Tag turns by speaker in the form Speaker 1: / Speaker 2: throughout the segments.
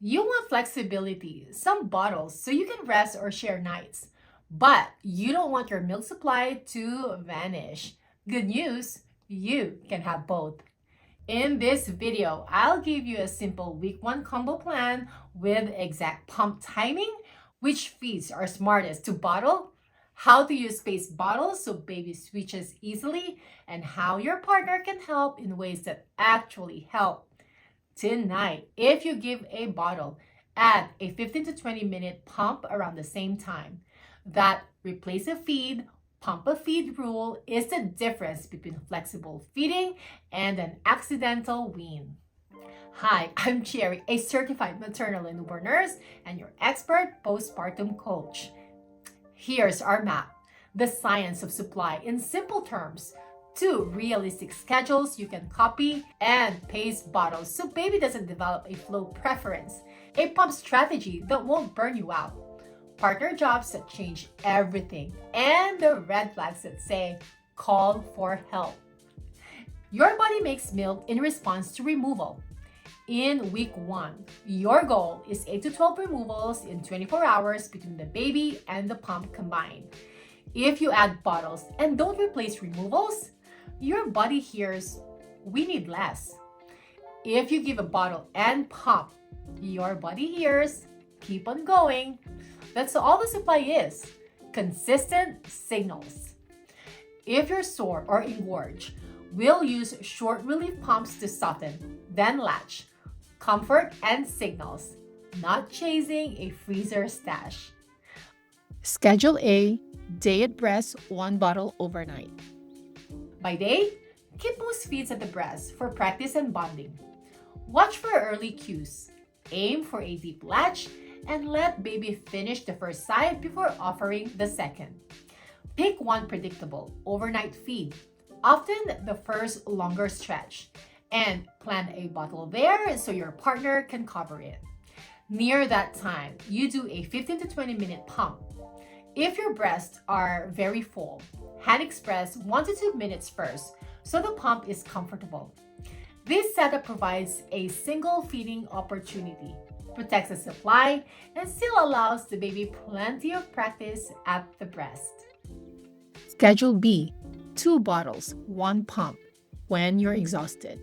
Speaker 1: You want flexibility, some bottles, so you can rest or share nights. But you don't want your milk supply to vanish. Good news, you can have both. In this video, I'll give you a simple week 1 combo plan with exact pump timing, which feeds are smartest to bottle, how to use spaced bottles so baby switches easily, and how your partner can help in ways that actually help. Tonight, if you give a bottle, add a 15 to 20-minute pump around the same time. That replace a feed, pump a feed rule is the difference between flexible feeding and an accidental wean. Hi, I'm Cherry, a certified maternal and newborn nurse and your expert postpartum coach. Here's our map, the science of supply in simple terms. 2 realistic schedules you can copy, and pace bottles so baby doesn't develop a flow preference. A pump strategy that won't burn you out. Partner jobs that change everything. And the red flags that say, call for help. Your body makes milk in response to removal. In week 1, your goal is 8 to 12 removals in 24 hours between the baby and the pump combined. If you add bottles and don't replace removals, your body hears, we need less. If you give a bottle and pump, your body hears, keep on going. That's all the supply is, consistent signals. If you're sore or engorged, we'll use short relief pumps to soften, then latch. Comfort and signals, not chasing a freezer stash.
Speaker 2: Schedule A, day at breast, 1 bottle overnight.
Speaker 1: By day, keep most feeds at the breast for practice and bonding. Watch for early cues. Aim for a deep latch and let baby finish the first side before offering the second. Pick one predictable overnight feed, often the first longer stretch, and plan a bottle there so your partner can cover it. Near that time, you do a 15 to 20-minute pump. If your breasts are very full, hand express 1 to 2 minutes first so the pump is comfortable. This setup provides a single feeding opportunity, protects the supply, and still allows the baby plenty of practice at the breast.
Speaker 2: Schedule B, 2 bottles, 1 pump, when you're exhausted.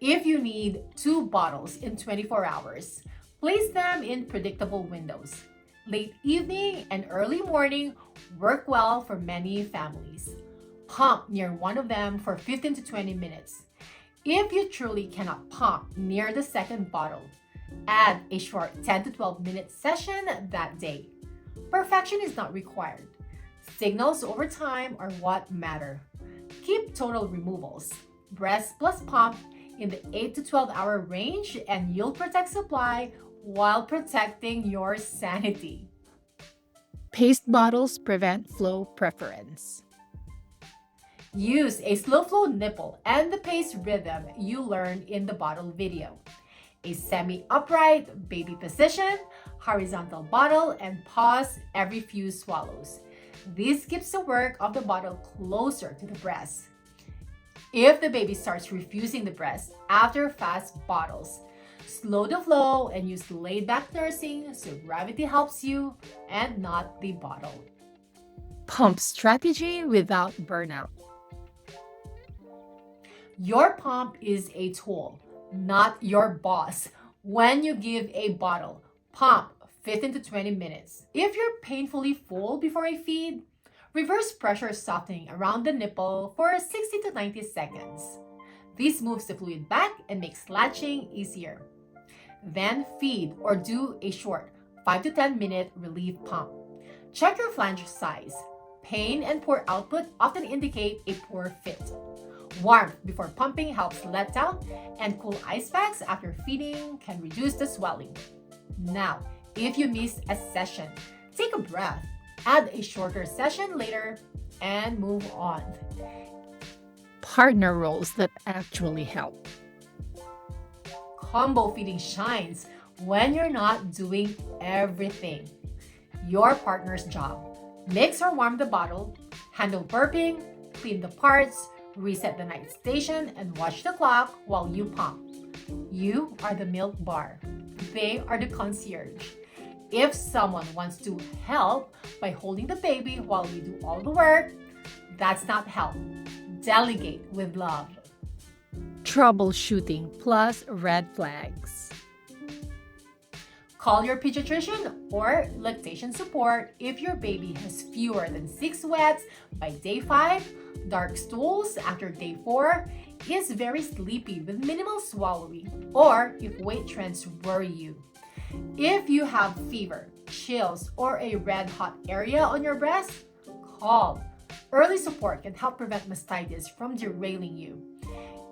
Speaker 1: If you need 2 bottles in 24 hours, place them in predictable windows. Late evening and early morning work well for many families. Pump near one of them for 15 to 20 minutes. If you truly cannot pump near the second bottle, add a short 10 to 12-minute session that day. Perfection is not required. Signals over time are what matter. Keep total removals, breast plus pump, in the 8 to 12 hour range, and you'll protect supply while protecting your sanity.
Speaker 2: Paced bottles prevent flow preference.
Speaker 1: Use a slow flow nipple and the pace rhythm you learned in the bottle video. A semi-upright baby position, horizontal bottle, and pause every few swallows. This keeps the work of the bottle closer to the breast. If the baby starts refusing the breast after fast bottles, slow the flow and use laid-back nursing so gravity helps you and not the bottle.
Speaker 2: Pump strategy without burnout.
Speaker 1: Your pump is a tool, not your boss. When you give a bottle, pump 15 to 20 minutes. If you're painfully full before a feed, reverse pressure softening around the nipple for 60 to 90 seconds. This moves the fluid back and makes latching easier. Then feed or do a short 5 to 10 minute relief pump. Check your flange size. Pain and poor output often indicate a poor fit. Warmth before pumping helps let down, and cool ice packs after feeding can reduce the swelling. Now, if you missed a session, take a breath, add a shorter session later, and move on.
Speaker 2: Partner roles that actually help.
Speaker 1: Combo feeding shines when you're not doing everything. Your partner's job. Mix or warm the bottle, handle burping, clean the parts, reset the night station, and watch the clock while you pump. You are the milk bar. They are the concierge. If someone wants to help by holding the baby while you do all the work, that's not help. Delegate with love.
Speaker 2: Troubleshooting plus red flags.
Speaker 1: Call your pediatrician or lactation support if your baby has fewer than 6 wets by day 5, dark stools after day 4, is very sleepy with minimal swallowing, or if weight trends worry you. If you have fever, chills, or a red hot area on your breast, call. Early support can help prevent mastitis from derailing you.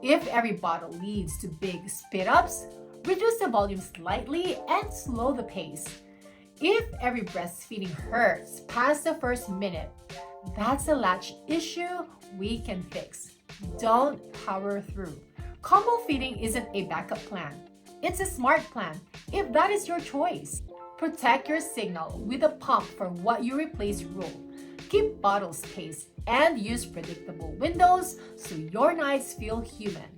Speaker 1: If every bottle leads to big spit-ups, reduce the volume slightly and slow the pace. If every breastfeeding hurts past the first minute, that's a latch issue we can fix. Don't power through. Combo feeding isn't a backup plan. It's a smart plan, if that is your choice. Protect your signal with a pump for what you replace rule. Keep bottle space and use predictable windows so your nights feel human.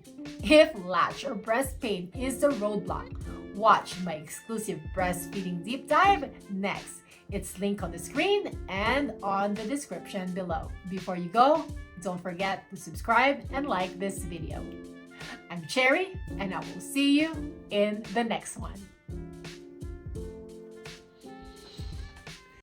Speaker 1: If latch or breast pain is the roadblock, watch my exclusive breastfeeding deep dive next. It's linked on the screen and on the description below. Before you go, don't forget to subscribe and like this video. I'm Cherry, and I will see you in the next one.